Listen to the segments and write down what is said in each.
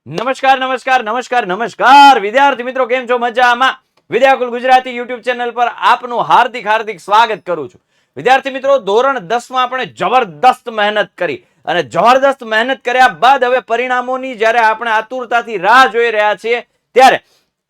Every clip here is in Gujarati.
નમસ્કાર નમસ્કાર નમસ્કાર નમસ્કાર વિદ્યાર્થી મિત્રો, કેમ છો? મજામાં? વિદ્યાકુલ ગુજરાતી યુટ્યુબ ચેનલ પર આપનું હાર્દિક હાર્દિક સ્વાગત કરું છું. વિદ્યાર્થી મિત્રો, ધોરણ 10 માં આપણે જબરદસ્ત મહેનત કરી અને જબરદસ્ત મહેનત કર્યા બાદ હવે પરિણામોની જ્યારે આપણે આતુરતાથી રાહ જોઈ રહ્યા છીએ ત્યારે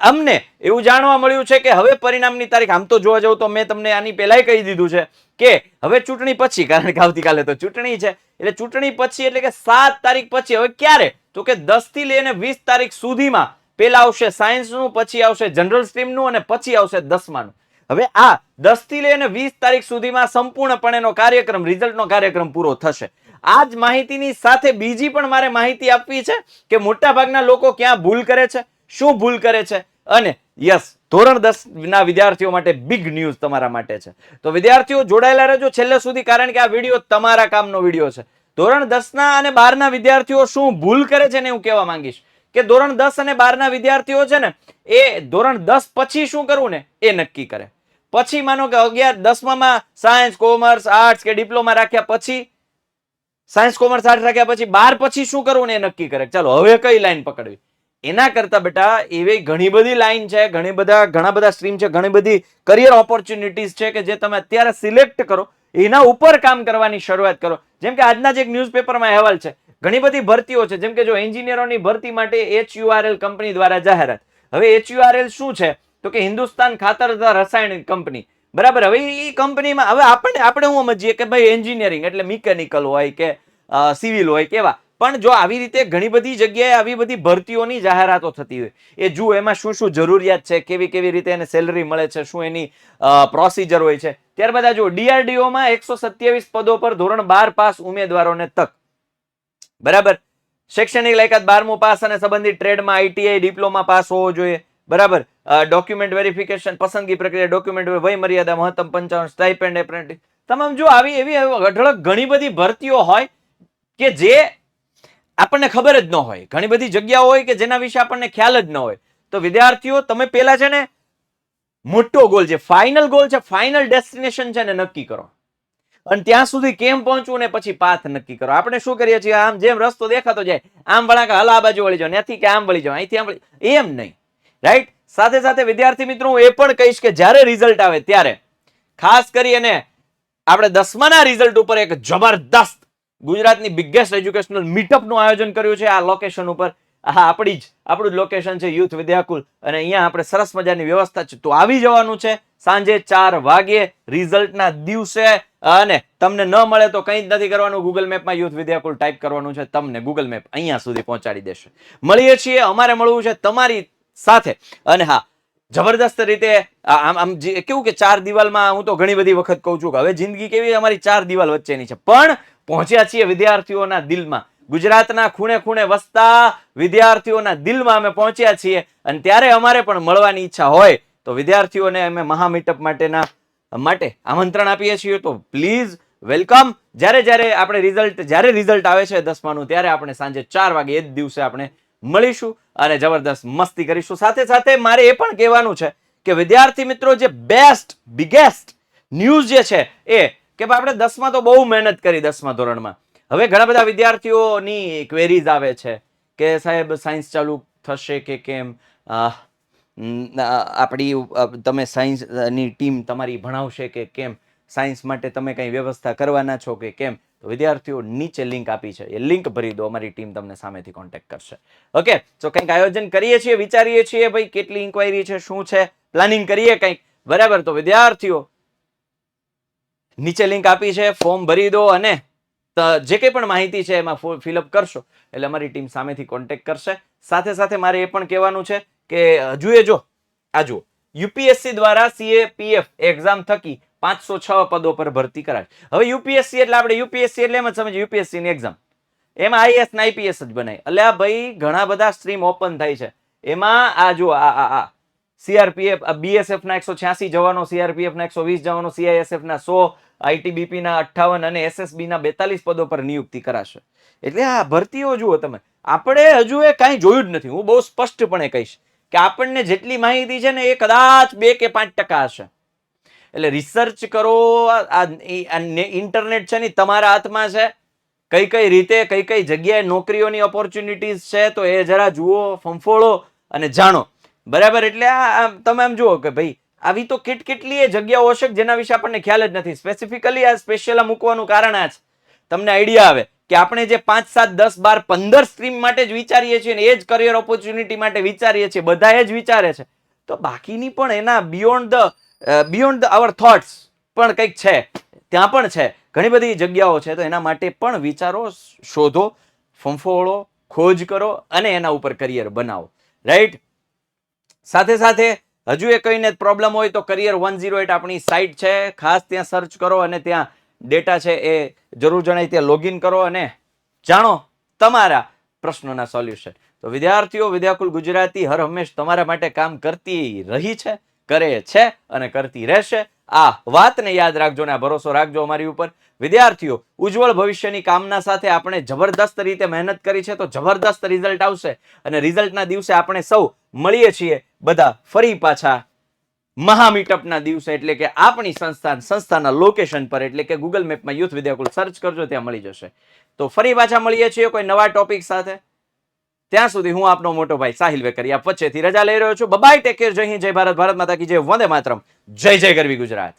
અમને એવું જાણવા મળ્યું છે કે હવે પરિણામની તારીખ, આમ તો જોવા જાવ તો મેં તમને આની પહેલાય કહી દીધું છે કે હવે ચૂંટણી પછી, કારણ કે આવતીકાલે તો ચૂંટણી છે, એટલે ચૂંટણી પછી એટલે કે 7 તારીખ પછી હવે ક્યારે, તો કે 10 થી લઈને 20 તારીખ સુધીમાં પેલા આવશે સાયન્સનું, પછી આવશે જનરલ સ્ટ્રીમનું અને પછી આવશે 10માનું. હવે આ 10 થી લઈને 20 તારીખ સુધીમાં સંપૂર્ણપણેનો કાર્યક્રમ, રિઝલ્ટનો કાર્યક્રમ પૂરો થશે. આ જ માહિતીની સાથે બીજી પણ મારે માહિતી આપવી છે કે મોટા ભાગના લોકો ક્યાં ભૂલ કરે છે, શું ભૂલ કરે છે, અને યસ, ધોરણ 10 ના વિદ્યાર્થીઓ માટે બિગ ન્યૂઝ તમારા માટે છે. તો વિદ્યાર્થીઓ જોડાયેલા રહેજો છેલ્લે સુધી, કારણ કે આ વિડીયો તમારા કામનો વિડીયો છે. ધોરણ 10 ના અને 12 ના વિદ્યાર્થીઓ શું ભૂલ કરે છે ને હું કહેવા માંગીશ કે ધોરણ 10 અને 12 ના વિદ્યાર્થીઓ છે ને એ ધોરણ 10 પછી શું કરવું ને એ નક્કી કરે. પછી માનો કે 11 10માં સાયન્સ, કોમર્સ, આર્ટ્સ કે ડિપ્લોમા રાખ્યા પછી, સાયન્સ કોમર્સ આર્ટ્સ રાખ્યા પછી 12 પછી શું કરવું ને એ નક્કી કરે. ચાલો હવે કઈ લાઈન પકડવી. એના કરતા બેટા એવી ઘણી બધી લાઈન છે, ઘણા બધા સ્ટ્રીમ છે, ઘણી બધી કરિયર ઓપોર્ચ્યુનિટીઝ છે કે જે તમે અત્યારે સિલેક્ટ કરો, એના ઉપર કામ કરવાની શરૂઆત કરો. જેમ કે આજના જ એક ન્યૂઝપેપરમાં અહેવાલ છે, ઘણી બધી ભરતીઓ છે. જેમ કે જો એન્જિનિયરોની ભરતી માટે HURL કંપની દ્વારા જાહેરાત. હવે HURL શું છે તો કે હિન્દુસ્તાન ખાતર રસાયણ કંપની, બરાબર. હવે એ કંપનીમાં હવે આપણે હું સમજીએ કે ભાઈ એન્જિનિયરિંગ એટલે મિકેનિકલ હોય કે સિવિલ હોય કેવા, પણ જો આવી રીતે ઘણી બધી જગ્યાએ આવી બધી ભરતીઓની જાહેરાતો થતી હોય, એ જુઓ એમાં શું શું જરૂરિયાત છે, કેવી રીતે એને સેલરી મળે છે, શું એની પ્રોસિજર હોય છે. ત્યારબાદ આ જુઓ, DRDOમાં 127 પદો પર ધોરણ 12 પાસ ઉમેદવારોને તક, બરાબર. શૈક્ષણિક લાયકાત 12મું પાસ અને સંબંધિત ટ્રેડમાં ITI ડિપ્લોમા પાસ હોવો જોઈએ, બરાબર. ડોક્યુમેન્ટ વેરિફિકેશન, પસંદગી પ્રક્રિયા, ડોક્યુમેન્ટ વય મર્યાદા મહત્તમ 55, સ્ટાઇપેન્ડ, એપ્રેન્ટિસ, તમામ જો આવી એવી અઢળક ઘણી બધી ભરતીઓ હોય કે જે આપણને ખબર જ ન હોય. ઘણી બધી જગ્યાઓ હોય કે જેના વિશે આપણને ખ્યાલ જ ન હોય. તો વિદ્યાર્થીઓ તમે પેલા છે ને મોટો ગોલ છે, ફાઇનલ ગોલ છે, ફાઇનલ ડેસ્ટિનેશન છે ને નક્કી કરો, અને ત્યાં સુધી કેમ પહોંચવું ને પછી પાથ નક્કી કરો. આપણે શું કરીએ છીએ, આમ જેમ રસ્તો દેખાતો જાય આમ વળાંક, હાલ આ બાજુ વળી જાઓ, ત્યાંથી કે આમ વળી જાઓ, અહીંથી આમ વળી, એમ નહીં, રાઈટ. સાથે સાથે વિદ્યાર્થી મિત્રો હું એ પણ કહીશ કે જ્યારે રિઝલ્ટ આવે ત્યારે ખાસ કરી અને આપણે 10માના રિઝલ્ટ ઉપર એક જબરદસ્ત ગુજરાતની બિગેસ્ટ એજ્યુકેશનલ મીટઅપનું આયોજન કર્યું છે આ લોકેશન ઉપર. આપણું જ લોકેશન છે, યુથ વિદ્યાકુલ, અને અહીંયા આપણે સરસ મજાની વ્યવસ્થા છે. તો આવી જવાનું છે સાંજે 4 વાગ્યે રિઝલ્ટના દિવસે, અને તમને ન મળે તો કંઈ જ નથી કરવાનું, ગૂગલ મેપમાં યુથ વિદ્યાકુલ ટાઈપ કરવાનું છે, તમને ગૂગલ મેપ અહીંયા સુધી પહોંચાડી દેશે. મળીએ છીએ, અમારે મળવું છે તમારી સાથે. અને હા, જબરદસ્ત રીતે આમ કેવું કે 4 દિવાલમાં, હું તો ઘણી બધી વખત કહું છું કે હવે જિંદગી કેવી અમારી 4 દિવાલ વચ્ચેની છે, પણ પહોંચ્યા છીએ વિદ્યાર્થીઓના દિલમાં. ગુજરાતના ખૂણે ખૂણે વસતા વિદ્યાર્થીઓના દિલમાં અમે પહોંચ્યા છીએ, અને ત્યારે અમારે પણ મળવાની ઈચ્છા હોય તો વિદ્યાર્થીઓને અમે મહા મીટઅપ માટે આમંત્રણ આપીએ છીએ. તો પ્લીઝ વેલકમ. જ્યારે રિઝલ્ટ આવે છે 10માનું, ત્યારે આપણે સાંજે 4 વાગે એ જ દિવસે આપણે મળીશું અને જબરદસ્ત મસ્તી કરીશું. સાથે સાથે મારે એ પણ કહેવાનું છે કે વિદ્યાર્થી મિત્રો, જે બેસ્ટ બિગેસ્ટ ન્યૂઝ જે છે એ કે આપણે 10માં તો બહુ મહેનત કરી, 10મા ધોરણમાં. હવે ઘણા બધા વિદ્યાર્થીઓની ક્વેરીઝ આવે છે કે સાહેબ સાયન્સ ચાલુ થશે કે કેમ, તમે સાયન્સની ટીમ તમારી ભણાવશે કે કેમ, સાયન્સ માટે તમે કઈ વ્યવસ્થા કરવાના છો કે કેમ. તો વિદ્યાર્થીઓ નીચે લિંક આપી છે, એ લિંક ભરી દો, અમારી ટીમ તમને સામેથી કોન્ટેક્ટ કરશે. ઓકે, તો કંઈક આયોજન કરીએ છીએ, વિચારીએ છીએ ભાઈ કેટલી ઇન્ક્વાયરી છે, શું છે, પ્લાનિંગ કરીએ કંઈક, બરાબર. તો વિદ્યાર્થીઓ નીચે લિંક આપી છે, ફોર્મ ભરી દો, અને જે કંઈ પણ માહિતી છે એમાં ફિલઅપ કરશો એટલે અમારી ટીમ સામેથી કોન્ટેક્ટ કરશે. સાથે સાથે મારે એ પણ કહેવાનું છે કે જુઓ UPSC દ્વારા CAPF એક્ઝામ થકી 506 પદો પર ભરતી કરાય. હવે UPSC એટલે આપણે UPSC એટલે એમ જ સમજીએ UPSC ની એક્ઝામ, એમાં IAS ને IPS જ બનાય. એટલે આ ભાઈ ઘણા બધા સ્ટ્રીમ ઓપન થાય છે, એમાં આ જો CRPF, BSF ના 186 જવાનો, CRPF ના 120 જવાનો, CISF ના 100, ITBP ના 58 અને SSB ના 42 પદો પર નિયુક્તિ કરાશે. એટલે આ ભરતીઓ જુઓ તમે, આપણે હજુ એ કાંઈ જોયું જ નથી. હું બહુ સ્પષ્ટપણે કહીશ કે આપણને જેટલી માહિતી છે ને એ કદાચ 2 કે 5% હશે. એટલે રિસર્ચ કરો, ઇન્ટરનેટ છે ને તમારા હાથમાં છે, કઈ કઈ રીતે કઈ કઈ જગ્યાએ નોકરીઓની ઓપોર્ચ્યુનિટીઝ છે, તો એ જરા જુઓ, ફંફોળો અને જાણો. બરાબર? એટલે તમે એમ જુઓ કે ભાઈ આવી તો કેટલી જગ્યાઓ હશે જેના વિશે આપણને ખ્યાલ જ નથી. સ્પેસિફિકલી આ સ્પેશિયલ મૂકવાનું કારણ આ છે, તમને આઈડિયા આવે કે આપણે જે 5, 7, 10, 12, 15 સ્ટ્રીમ માટે જ વિચારીએ છીએ ને એ જ કરિયર ઓપોર્ચ્યુનિટી માટે વિચારીએ છીએ, બધા એ જ વિચારે છે, તો બાકીની પણ એના બિયોન્ડ ધ અવર થોટ્સ પણ કંઈક છે, ત્યાં પણ છે, ઘણી બધી જગ્યાઓ છે. તો એના માટે પણ વિચારો, શોધો, ફંફોળો, ખોજ કરો અને એના ઉપર કરિયર બનાવો. રાઈટ? સાથે સાથે હજુ એ કહીને પ્રોબ્લેમ હોય તો કરિયર 108 આપણી સાઇટ છે, ખાસ ત્યાં સર્ચ કરો અને ત્યાં ડેટા છે એ જરૂર જણાય ત્યાં લોગિન કરો અને જાણો તમારા પ્રશ્નોના સોલ્યુશન. તો વિદ્યાર્થીઓ, વિદ્યાકુલ ગુજરાતી હર હંમેશ તમારા માટે કામ કરતી રહી છે, કરે છે અને કરતી રહેશે. આ વાતને યાદ રાખજો ને આ ભરોસો રાખજો અમારી ઉપર. વિદ્યાર્થીઓ, ઉજ્જવળ ભવિષ્યની કામના સાથે આપણે જબરદસ્ત રીતે મહેનત કરી છે, તો જબરદસ્ત રિઝલ્ટ આવશે અને રિઝલ્ટના દિવસે આપણે સૌ મળીએ છીએ બધા ફરી પાછા મહા મીટઅપના દિવસે, એટલે કે આપણી સંસ્થાના લોકેશન પર, એટલે કે ગૂગલ મેપમાં યુથ વિદ્યાકુલ સર્ચ કરજો, ત્યાં મળી જશે. તો ફરી પાછા મળીએ છીએ કોઈ નવા ટોપિક સાથે. ત્યાં સુધી હું આપનો મોટો ભાઈ સાહિલ વેકરિયા વચ્ચેથી રજા લઈ રહ્યો છું. બાય, ટેક કેર, જય હિન્દ, જય ભારત, ભારત માતા કી જય, વંદે માતરમ, જય જય ગરવી ગુજરાત.